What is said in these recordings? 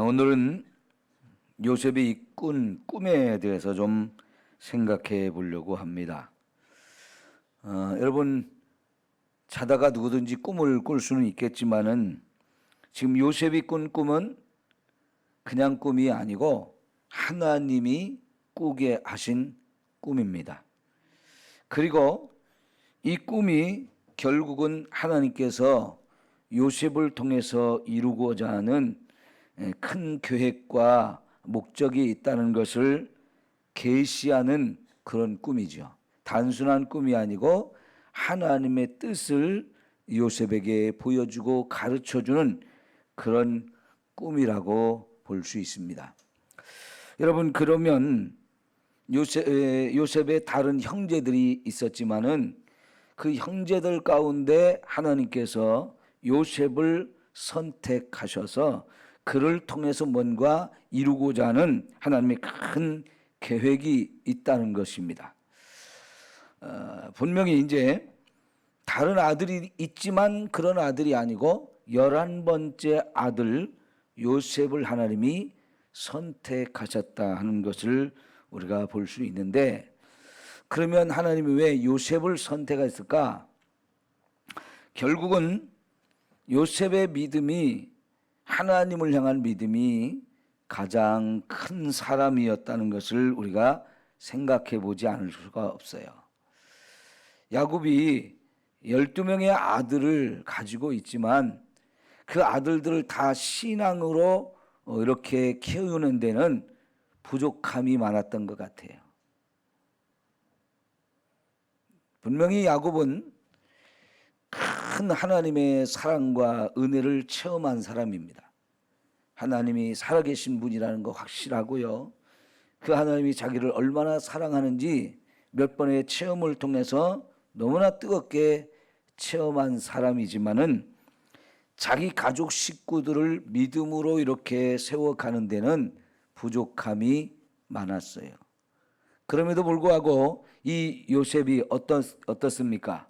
오늘은 요셉이 꾼 꿈에 대해서 좀 생각해 보려고 합니다. 여러분 자다가 누구든지 꿈을 꿀 수는 있겠지만은 지금 요셉이 꾼 꿈은 그냥 꿈이 아니고 하나님이 꾸게 하신 꿈입니다. 그리고 이 꿈이 결국은 하나님께서 요셉을 통해서 이루고자 하는 큰 계획과 목적이 있다는 것을 계시하는 그런 꿈이죠. 단순한 꿈이 아니고 하나님의 뜻을 요셉에게 보여주고 가르쳐주는 그런 꿈이라고 볼 수 있습니다. 여러분, 그러면 요셉의 다른 형제들이 있었지만은 그 형제들 가운데 하나님께서 요셉을 선택하셔서 그를 통해서 뭔가 이루고자 하는 하나님의 큰 계획이 있다는 것입니다. 분명히 이제 다른 아들이 있지만 그런 아들이 아니고 11번째 아들 요셉을 하나님이 선택하셨다 하는 것을 우리가 볼 수 있는데, 그러면 하나님이 왜 요셉을 선택했을까? 결국은 요셉의 믿음이, 하나님을 향한 믿음이 가장 큰 사람이었다는 것을 우리가 생각해 보지 않을 수가 없어요. 야곱이 12명의 아들을 가지고 있지만 그 아들들을 다 신앙으로 이렇게 키우는 데는 부족함이 많았던 것 같아요. 분명히 야곱은 큰 하나님의 사랑과 은혜를 체험한 사람입니다. 하나님이 살아계신 분이라는 거 확실하고요. 그 하나님이 자기를 얼마나 사랑하는지 몇 번의 체험을 통해서 너무나 뜨겁게 체험한 사람이지만은 자기 가족 식구들을 믿음으로 이렇게 세워가는 데는 부족함이 많았어요. 그럼에도 불구하고 이 요셉이 어떻습니까?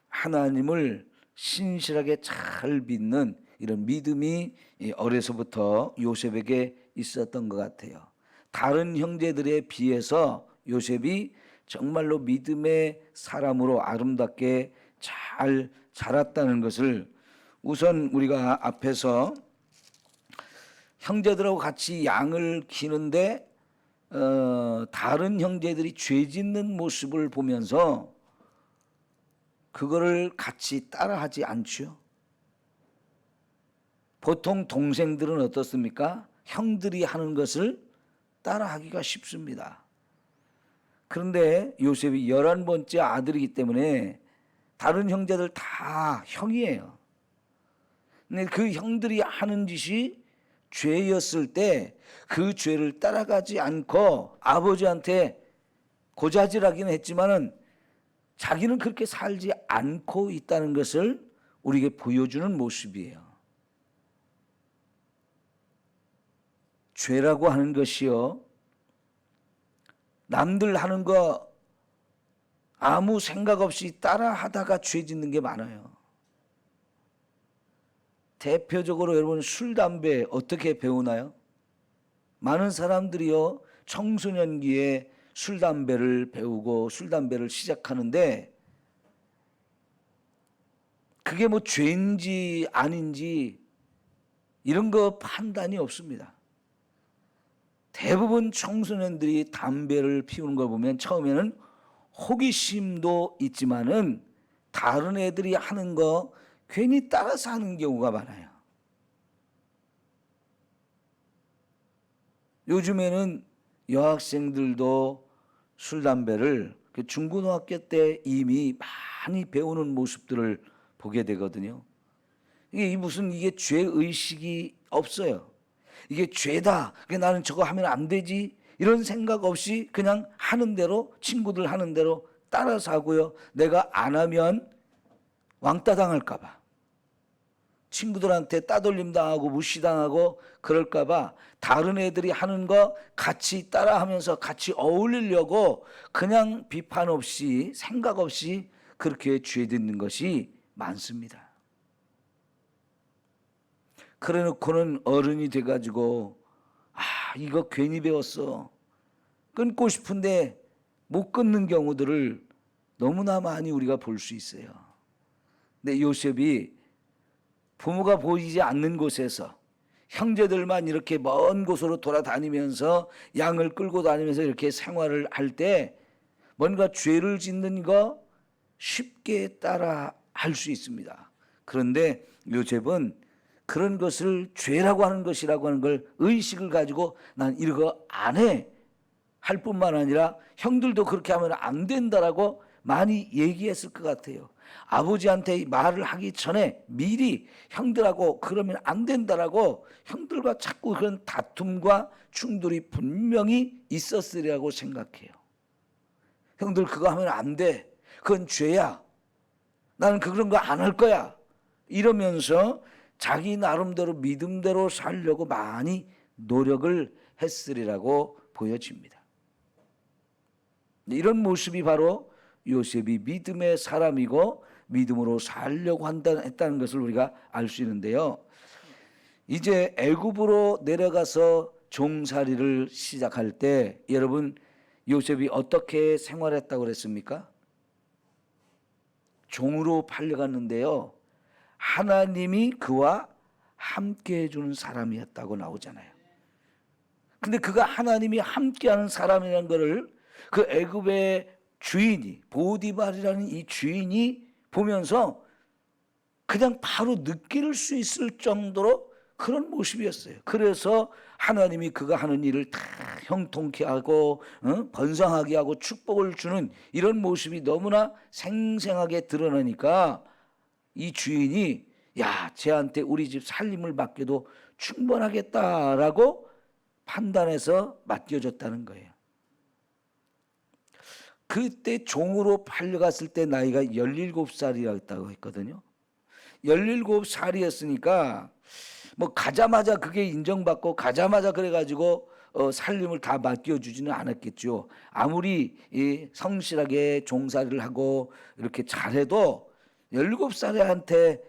하나님을 신실하게 잘 믿는 이런 믿음이 어려서부터 요셉에게 있었던 것 같아요. 다른 형제들에 비해서 요셉이 정말로 믿음의 사람으로 아름답게 잘 자랐다는 것을, 우선 우리가 앞에서 형제들하고 같이 양을 키우는데 다른 형제들이 죄 짓는 모습을 보면서 그거를 같이 따라하지 않죠. 보통 동생들은 어떻습니까? 형들이 하는 것을 따라하기가 쉽습니다. 그런데 요셉이 11번째 아들이기 때문에 다른 형제들 다 형이에요. 근데 그 형들이 하는 짓이 죄였을 때 그 죄를 따라가지 않고 아버지한테 고자질하기는 했지만은 자기는 그렇게 살지 않고 있다는 것을 우리에게 보여주는 모습이에요. 죄라고 하는 것이요, 남들 하는 거 아무 생각 없이 따라 하다가 죄 짓는 게 많아요. 대표적으로 여러분, 술, 담배 어떻게 배우나요? 많은 사람들이요, 청소년기에 술, 담배를 배우고 술, 담배를 시작하는데 그게 뭐 죄인지 아닌지 이런 거 판단이 없습니다. 대부분 청소년들이 담배를 피우는 걸 보면 처음에는 호기심도 있지만은 다른 애들이 하는 거 괜히 따라서 하는 경우가 많아요. 요즘에는 여학생들도 술, 담배를 중고등학교 때 이미 많이 배우는 모습들을 보게 되거든요. 이게 무슨 죄의식이 없어요. 이게 죄다, 나는 저거 하면 안 되지, 이런 생각 없이 그냥 하는 대로, 친구들 하는 대로 따라서 하고요. 내가 안 하면 왕따 당할까 봐, 친구들한테 따돌림 당하고 무시당하고 그럴까 봐 다른 애들이 하는 거 같이 따라하면서 같이 어울리려고 그냥 비판 없이 생각 없이 그렇게 죄 짓는 것이 많습니다. 그래 놓고는 어른이 돼가지고 이거 괜히 배웠어, 끊고 싶은데 못 끊는 경우들을 너무나 많이 우리가 볼 수 있어요. 근데 요셉이 부모가 보이지 않는 곳에서 형제들만 이렇게 먼 곳으로 돌아다니면서 양을 끌고 다니면서 이렇게 생활을 할 때 뭔가 죄를 짓는 거 쉽게 따라 할 수 있습니다. 그런데 요셉은 그런 것을 죄라고 하는 것이라고 하는 걸 의식을 가지고 난 이거 안 해 할 뿐만 아니라 형들도 그렇게 하면 안 된다라고 많이 얘기했을 것 같아요. 아버지한테 말을 하기 전에 미리 형들하고 그러면 안 된다라고 형들과 자꾸 그런 다툼과 충돌이 분명히 있었으리라고 생각해요. 형들 그거 하면 안 돼, 그건 죄야, 나는 그런 거 안 할 거야, 이러면서 자기 나름대로 믿음대로 살려고 많이 노력을 했으리라고 보여집니다. 이런 모습이 바로 요셉이 믿음의 사람이고 믿음으로 살려고 했다는 것을 우리가 알 수 있는데요. 이제 애굽으로 내려가서 종살이를 시작할 때 여러분, 요셉이 어떻게 생활했다고 그랬습니까? 종으로 팔려갔는데요, 하나님이 그와 함께 해주는 사람이었다고 나오잖아요. 근데 그가 하나님이 함께하는 사람이라는 것을 그 애굽의 주인이, 보디발이라는 이 주인이 보면서 그냥 바로 느낄 수 있을 정도로 그런 모습이었어요. 그래서 하나님이 그가 하는 일을 다 형통케 하고 번성하게 하고 축복을 주는 이런 모습이 너무나 생생하게 드러나니까 이 주인이 쟤한테 우리 집 살림을 맡겨도 충분하겠다라고 판단해서 맡겨줬다는 거예요. 그때 종으로 팔려갔을 때 나이가 17살이었다고 했거든요. 17살이었으니까 뭐 가자마자 그게 인정받고 가자마자 그래가지고 살림을 다 맡겨주지는 않았겠죠. 아무리 성실하게 종살이를 하고 이렇게 잘해도 17살한테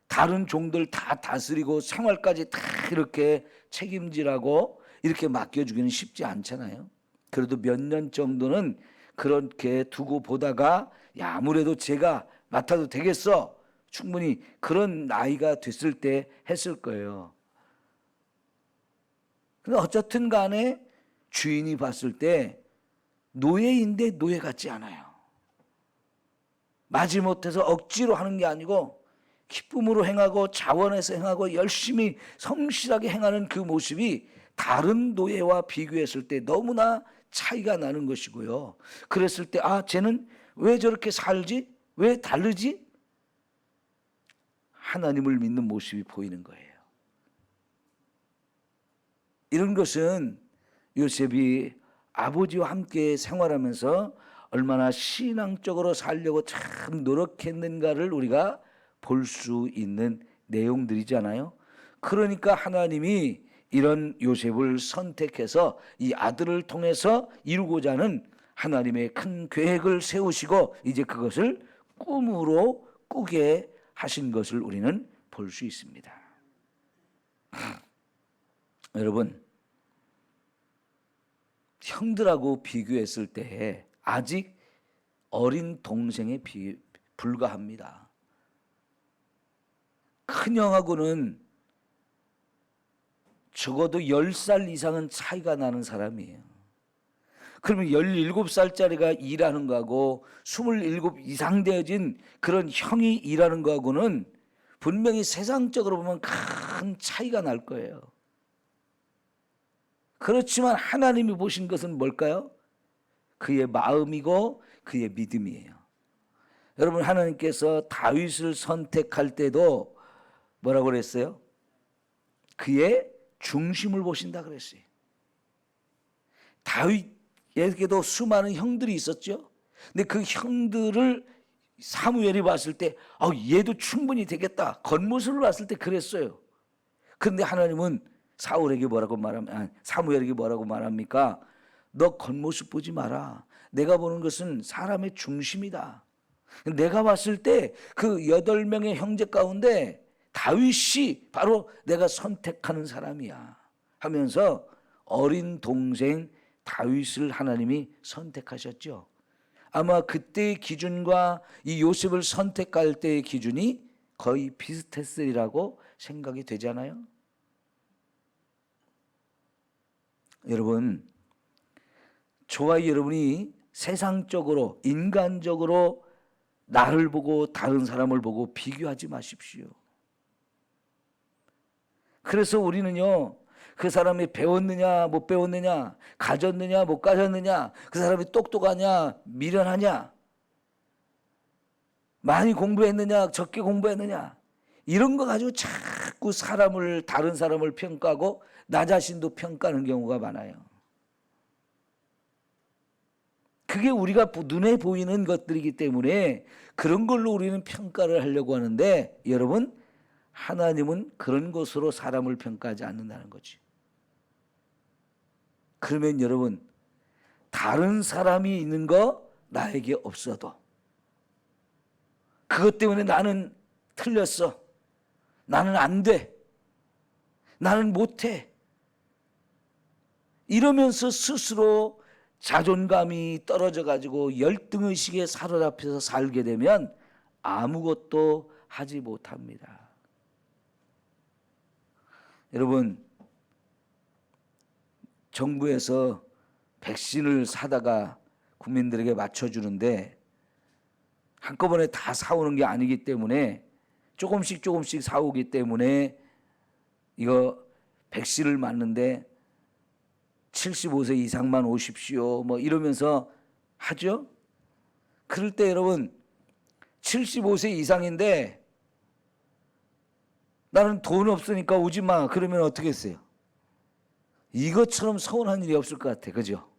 다른 종들 다 다스리고 생활까지 다 이렇게 책임지라고 이렇게 맡겨주기는 쉽지 않잖아요. 그래도 몇 년 정도는 그렇게 두고 보다가 아무래도 제가 맡아도 되겠어, 충분히 그런 나이가 됐을 때 했을 거예요. 근데 어쨌든 간에 주인이 봤을 때 노예인데 노예 같지 않아요. 마지못해서 억지로 하는 게 아니고 기쁨으로 행하고 자원해서 행하고 열심히 성실하게 행하는 그 모습이 다른 노예와 비교했을 때 너무나 차이가 나는 것이고요. 그랬을 때 쟤는 왜 저렇게 살지? 왜 다르지? 하나님을 믿는 모습이 보이는 거예요. 이런 것은 요셉이 아버지와 함께 생활하면서 얼마나 신앙적으로 살려고 참 노력했는가를 우리가 볼 수 있는 내용들이잖아요. 그러니까 하나님이 이런 요셉을 선택해서 이 아들을 통해서 이루고자 하는 하나님의 큰 계획을 세우시고 이제 그것을 꿈으로 꾸게 하신 것을 우리는 볼 수 있습니다. 여러분, 형들하고 비교했을 때 아직 어린 동생에 불과합니다. 큰형하고는 적어도 10살 이상은 차이가 나는 사람이에요. 그러면 17살짜리가 일하는 거하고 27 이상 되어진 그런 형이 일하는 거하고는 분명히 세상적으로 보면 큰 차이가 날 거예요. 그렇지만 하나님이 보신 것은 뭘까요? 그의 마음이고 그의 믿음이에요. 여러분, 하나님께서 다윗을 선택할 때도 뭐라고 그랬어요? 그의 중심을 보신다 그랬어요. 다윗에게도 수많은 형들이 있었죠. 근데 그 형들을 사무엘이 봤을 때 얘도 충분히 되겠다, 겉모습을 봤을 때 그랬어요. 그런데 하나님은 사무엘에게 뭐라고 말합니까? 너 겉모습 보지 마라. 내가 보는 것은 사람의 중심이다. 내가 봤을 때 그 8명의 형제 가운데 다윗이 바로 내가 선택하는 사람이야 하면서 어린 동생 다윗을 하나님이 선택하셨죠. 아마 그때의 기준과 이 요셉을 선택할 때의 기준이 거의 비슷했으리라고 생각이 되잖아요. 여러분, 저와 여러분이 세상적으로 인간적으로 나를 보고 다른 사람을 보고 비교하지 마십시오. 그래서 우리는요, 그 사람이 배웠느냐 못 배웠느냐, 가졌느냐 못 가졌느냐, 그 사람이 똑똑하냐 미련하냐, 많이 공부했느냐 적게 공부했느냐, 이런 거 가지고 자꾸 다른 사람을 평가하고 나 자신도 평가하는 경우가 많아요. 그게 우리가 눈에 보이는 것들이기 때문에 그런 걸로 우리는 평가를 하려고 하는데, 여러분, 하나님은 그런 것으로 사람을 평가하지 않는다는 거지. 그러면 여러분, 다른 사람이 있는 거 나에게 없어도 그것 때문에 나는 틀렸어, 나는 안 돼, 나는 못해, 이러면서 스스로 자존감이 떨어져 가지고 열등의식에 사로잡혀서 살게 되면 아무것도 하지 못합니다. 여러분, 정부에서 백신을 사다가 국민들에게 맞춰주는데 한꺼번에 다 사오는 게 아니기 때문에 조금씩 사오기 때문에 이거 백신을 맞는데 75세 이상만 오십시오 뭐 이러면서 하죠. 그럴 때 여러분, 75세 이상인데 나는 돈 없으니까 오지 마 그러면 어떻게 했어요? 이것처럼 서운한 일이 없을 것 같아. 그죠?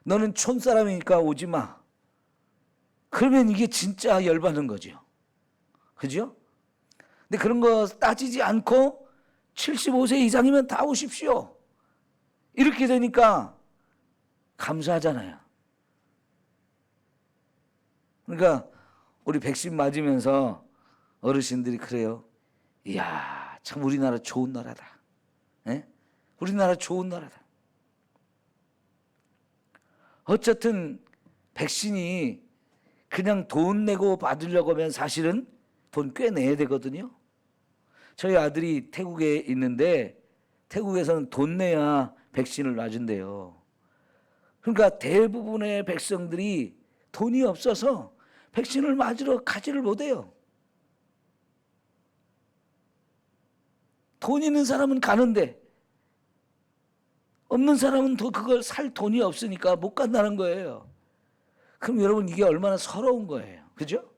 너는 촌사람이니까 오지 마 그러면 이게 진짜 열받는 거죠. 그죠? 근데 그런 거 따지지 않고 75세 이상이면 다 오십시오 이렇게 되니까 감사하잖아요. 그러니까 우리 백신 맞으면서 어르신들이 그래요. 이야, 참 우리나라 좋은 나라다. 예? 우리나라 좋은 나라다. 어쨌든 백신이 그냥 돈 내고 받으려고 하면 사실은 돈 꽤 내야 되거든요. 저희 아들이 태국에 있는데 태국에서는 돈 내야 백신을 맞은대요. 그러니까 대부분의 백성들이 돈이 없어서 백신을 맞으러 가지를 못해요. 돈 있는 사람은 가는데 없는 사람은 그걸 살 돈이 없으니까 못 간다는 거예요. 그럼 여러분, 이게 얼마나 서러운 거예요. 그죠?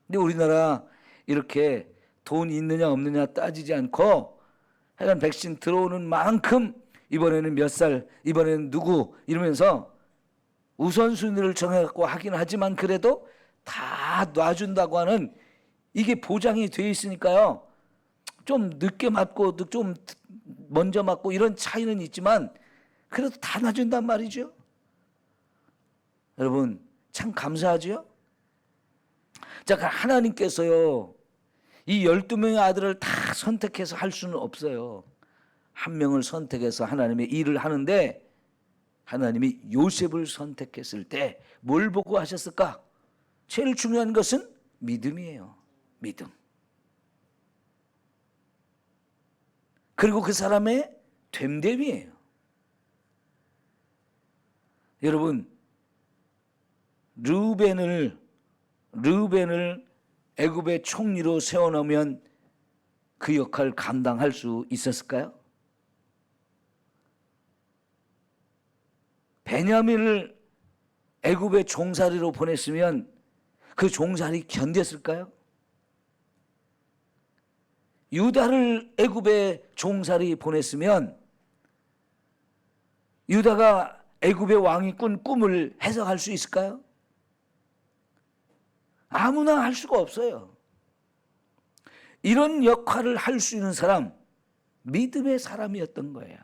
근데 우리나라 이렇게 돈 있느냐 없느냐 따지지 않고 하여간 백신 들어오는 만큼 이번에는 몇 살, 이번에는 누구 이러면서 우선순위를 정해갖고 하긴 하지만 그래도 다 놔준다고 하는, 이게 보장이 돼 있으니까요. 좀 늦게 맞고 좀 먼저 맞고 이런 차이는 있지만 그래도 다 놔준단 말이죠. 여러분, 참 감사하죠. 자, 하나님께서요, 이 12명의 아들을 다 선택해서 할 수는 없어요. 한 명을 선택해서 하나님의 일을 하는데, 하나님이 요셉을 선택했을 때 뭘 보고 하셨을까? 제일 중요한 것은 믿음이에요. 믿음. 그리고 그 사람의 됨됨이에요. 여러분, 르우벤을 애굽의 총리로 세워놓으면 그 역할을 감당할 수 있었을까요? 베냐민을 애굽의 종살이로 보냈으면 그 종살이 견뎠을까요? 유다를 애굽의 종살이 보냈으면 유다가 애굽의 왕이 꾼 꿈을 해석할 수 있을까요? 아무나 할 수가 없어요. 이런 역할을 할 수 있는 사람, 믿음의 사람이었던 거예요.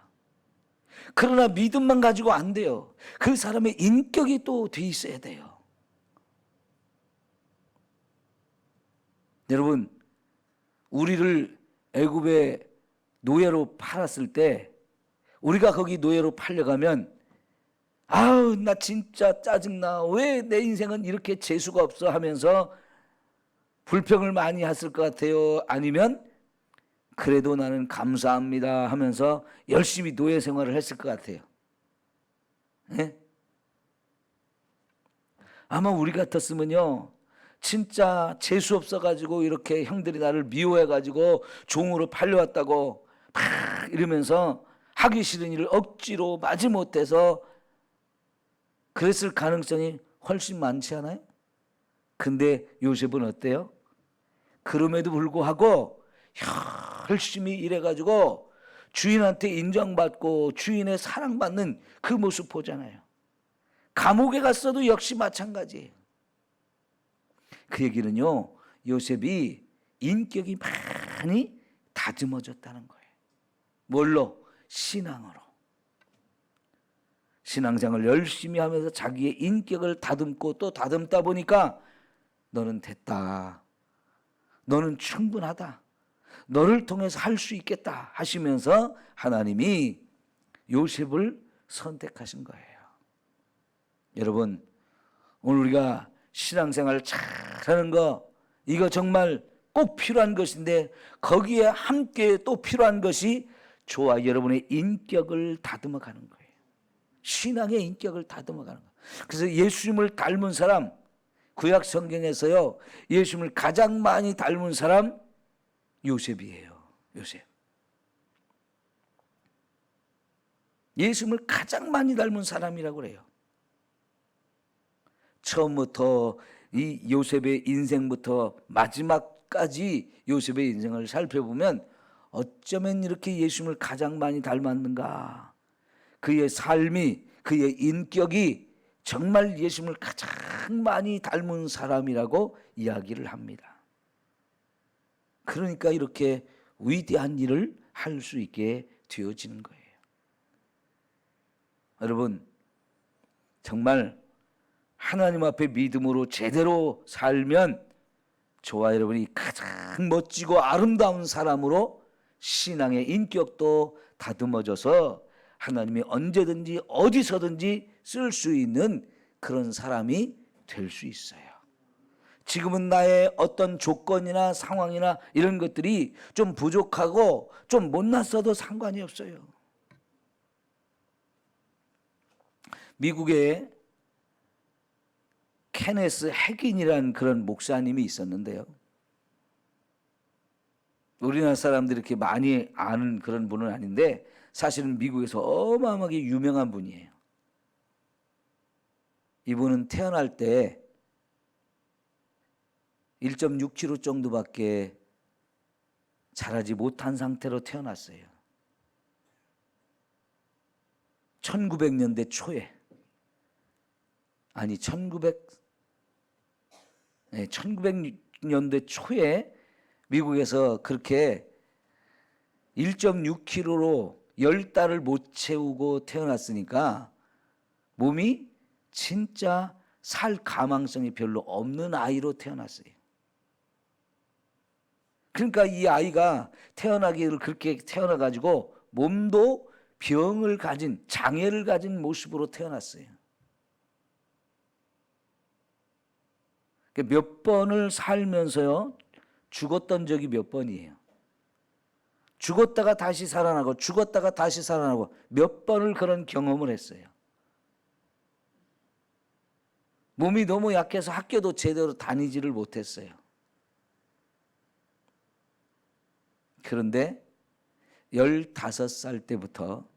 그러나 믿음만 가지고 안 돼요. 그 사람의 인격이 또 돼 있어야 돼요. 여러분, 우리를 애굽의 노예로 팔았을 때 우리가 거기 노예로 팔려가면 아우 나 진짜 짜증나, 왜 내 인생은 이렇게 재수가 없어 하면서 불평을 많이 했을 것 같아요? 아니면 그래도 나는 감사합니다 하면서 열심히 노예 생활을 했을 것 같아요? 네? 아마 우리 같았으면요, 진짜 재수 없어가지고 이렇게 형들이 나를 미워해가지고 종으로 팔려왔다고 막 이러면서 하기 싫은 일을 억지로 마지못해서 그랬을 가능성이 훨씬 많지 않아요? 근데 요셉은 어때요? 그럼에도 불구하고 열심히 일해가지고 주인한테 인정받고 주인의 사랑받는 그 모습 보잖아요. 감옥에 갔어도 역시 마찬가지예요. 그 얘기는요, 요셉이 인격이 많이 다듬어졌다는 거예요. 뭘로? 신앙으로. 신앙생활을 열심히 하면서 자기의 인격을 다듬고 또 다듬다 보니까 너는 됐다, 너는 충분하다, 너를 통해서 할 수 있겠다 하시면서 하나님이 요셉을 선택하신 거예요. 여러분, 오늘 우리가 신앙생활 잘하는 거, 이거 정말 꼭 필요한 것인데 거기에 함께 또 필요한 것이 저와 여러분의 인격을 다듬어 가는 거예요. 신앙의 인격을 다듬어 가는 거예요. 그래서 예수님을 닮은 사람, 구약 성경에서요, 예수님을 가장 많이 닮은 사람 요셉이에요. 요셉. 예수님을 가장 많이 닮은 사람이라고 그래요. 처음부터 이 요셉의 인생부터 마지막까지 요셉의 인생을 살펴보면 어쩌면 이렇게 예수님을 가장 많이 닮았는가. 그의 삶이, 그의 인격이 정말 예수님을 가장 많이 닮은 사람이라고 이야기를 합니다. 그러니까 이렇게 위대한 일을 할 수 있게 되어지는 거예요. 여러분, 정말 하나님 앞에 믿음으로 제대로 살면 저와 여러분이 가장 멋지고 아름다운 사람으로 신앙의 인격도 다듬어져서 하나님이 언제든지 어디서든지 쓸 수 있는 그런 사람이 될 수 있어요. 지금은 나의 어떤 조건이나 상황이나 이런 것들이 좀 부족하고 좀 못났어도 상관이 없어요. 미국에 케네스 핵인이라는 그런 목사님이 있었는데요, 우리나라 사람들이 이렇게 많이 아는 그런 분은 아닌데 사실은 미국에서 어마어마하게 유명한 분이에요. 이분은 태어날 때 1.6kg 정도밖에 자라지 못한 상태로 태어났어요. 1900년대 초에, 아니 1900년대 초에 미국에서 그렇게 1.6kg로 10달을 못 채우고 태어났으니까 몸이 진짜 살 가망성이 별로 없는 아이로 태어났어요. 그러니까 이 아이가 태어나기를 그렇게 태어나가지고 몸도 병을 가진, 장애를 가진 모습으로 태어났어요. 몇 번을 살면서요, 죽었던 적이 몇 번이에요. 죽었다가 다시 살아나고 죽었다가 다시 살아나고 몇 번을 그런 경험을 했어요. 몸이 너무 약해서 학교도 제대로 다니지를 못했어요. 그런데 15살 때부터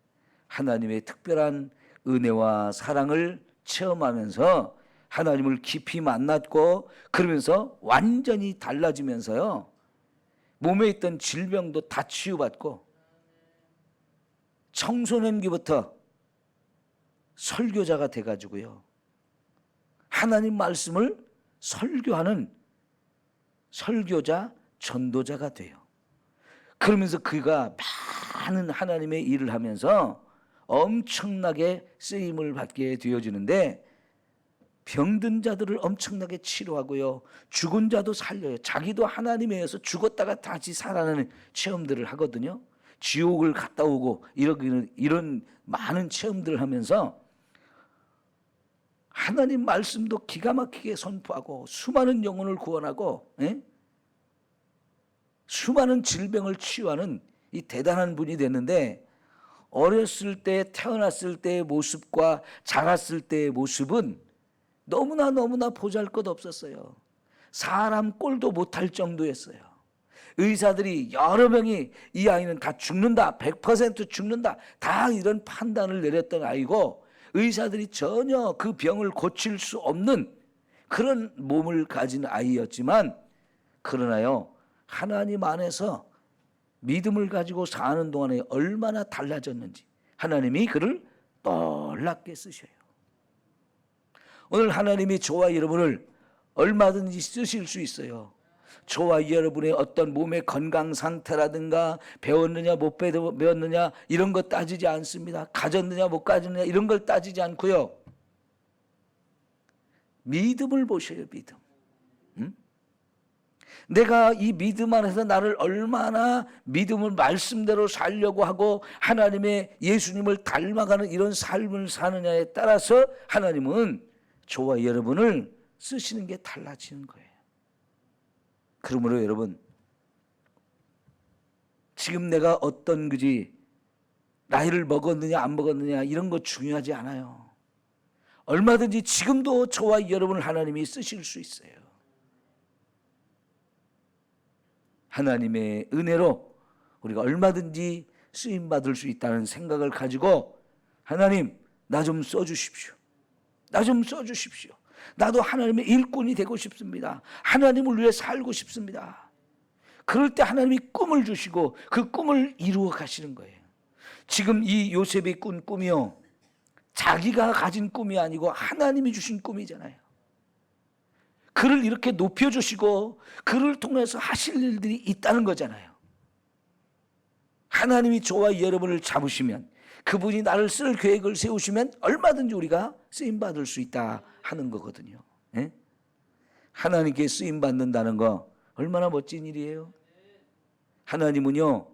하나님의 특별한 은혜와 사랑을 체험하면서 하나님을 깊이 만났고, 그러면서 완전히 달라지면서요, 몸에 있던 질병도 다 치유받고 청소년기부터 설교자가 돼가지고요, 하나님 말씀을 설교하는 설교자, 전도자가 돼요. 그러면서 그가 많은 하나님의 일을 하면서 엄청나게 쓰임을 받게 되어지는데, 병든 자들을 엄청나게 치료하고요. 죽은 자도 살려요. 자기도 하나님에 의해서 죽었다가 다시 살아나는 체험들을 하거든요. 지옥을 갔다 오고 이런 많은 체험들을 하면서 하나님 말씀도 기가 막히게 선포하고 수많은 영혼을 구원하고 수많은 질병을 치유하는 이 대단한 분이 됐는데, 어렸을 때 태어났을 때의 모습과 자랐을 때의 모습은 너무나 보잘것없었어요. 사람 꼴도 못할 정도였어요. 의사들이 여러 명이 이 아이는 다 죽는다, 100% 죽는다, 다 이런 판단을 내렸던 아이고, 의사들이 전혀 그 병을 고칠 수 없는 그런 몸을 가진 아이였지만, 그러나요 하나님 안에서 믿음을 가지고 사는 동안에 얼마나 달라졌는지 하나님이 그를 놀랍게 쓰셔요. 오늘 하나님이 저와 여러분을 얼마든지 쓰실 수 있어요. 저와 여러분의 어떤 몸의 건강 상태라든가 배웠느냐 못 배웠느냐 이런 거 따지지 않습니다. 가졌느냐 못 가졌느냐 이런 걸 따지지 않고요. 믿음을 보셔요. 믿음. 내가 이 믿음 안에서 나를 얼마나 믿음을 말씀대로 살려고 하고 하나님의 예수님을 닮아가는 이런 삶을 사느냐에 따라서 하나님은 저와 여러분을 쓰시는 게 달라지는 거예요. 그러므로 여러분, 지금 내가 어떤 그지 나이를 먹었느냐 안 먹었느냐 이런 거 중요하지 않아요. 얼마든지 지금도 저와 여러분을 하나님이 쓰실 수 있어요. 하나님의 은혜로 우리가 얼마든지 쓰임받을 수 있다는 생각을 가지고, 하나님 나 좀 써주십시오. 나 좀 써주십시오. 나도 하나님의 일꾼이 되고 싶습니다. 하나님을 위해 살고 싶습니다. 그럴 때 하나님이 꿈을 주시고 그 꿈을 이루어 가시는 거예요. 지금 이 요셉이 꾼 꿈이요, 자기가 가진 꿈이 아니고 하나님이 주신 꿈이잖아요. 그를 이렇게 높여주시고 그를 통해서 하실 일들이 있다는 거잖아요. 하나님이 저와 여러분을 잡으시면, 그분이 나를 쓸 계획을 세우시면 얼마든지 우리가 쓰임받을 수 있다 하는 거거든요. 예? 하나님께 쓰임받는다는 거 얼마나 멋진 일이에요. 하나님은요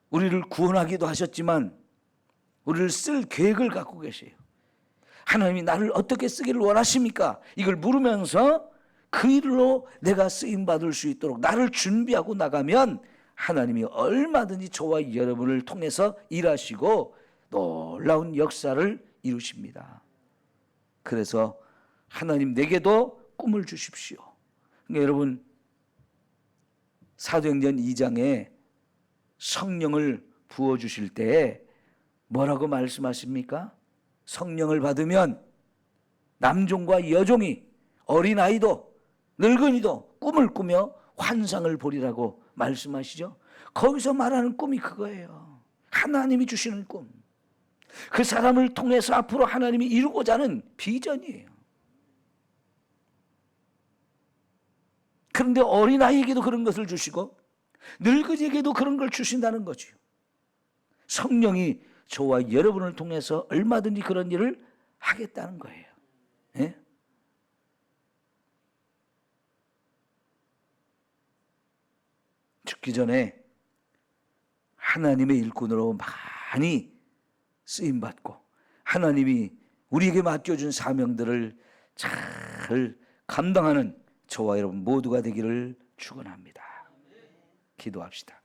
우리를 구원하기도 하셨지만 우리를 쓸 계획을 갖고 계세요. 하나님이 나를 어떻게 쓰기를 원하십니까? 이걸 물으면서 그 일로 내가 쓰임받을 수 있도록 나를 준비하고 나가면 하나님이 얼마든지 저와 여러분을 통해서 일하시고 놀라운 역사를 이루십니다. 그래서 하나님 내게도 꿈을 주십시오. 그러니까 여러분, 사도행전 2장에 성령을 부어주실 때 뭐라고 말씀하십니까? 성령을 받으면 남종과 여종이, 어린아이도 늙은이도 꿈을 꾸며 환상을 보리라고 말씀하시죠. 거기서 말하는 꿈이 그거예요. 하나님이 주시는 꿈. 그 사람을 통해서 앞으로 하나님이 이루고자 하는 비전이에요. 그런데 어린아이에게도 그런 것을 주시고 늙은이에게도 그런 걸 주신다는 거죠. 성령이 저와 여러분을 통해서 얼마든지 그런 일을 하겠다는 거예요. 예? 죽기 전에 하나님의 일꾼으로 많이 쓰임받고 하나님이 우리에게 맡겨준 사명들을 잘 감당하는 저와 여러분 모두가 되기를 축원합니다. 기도합시다.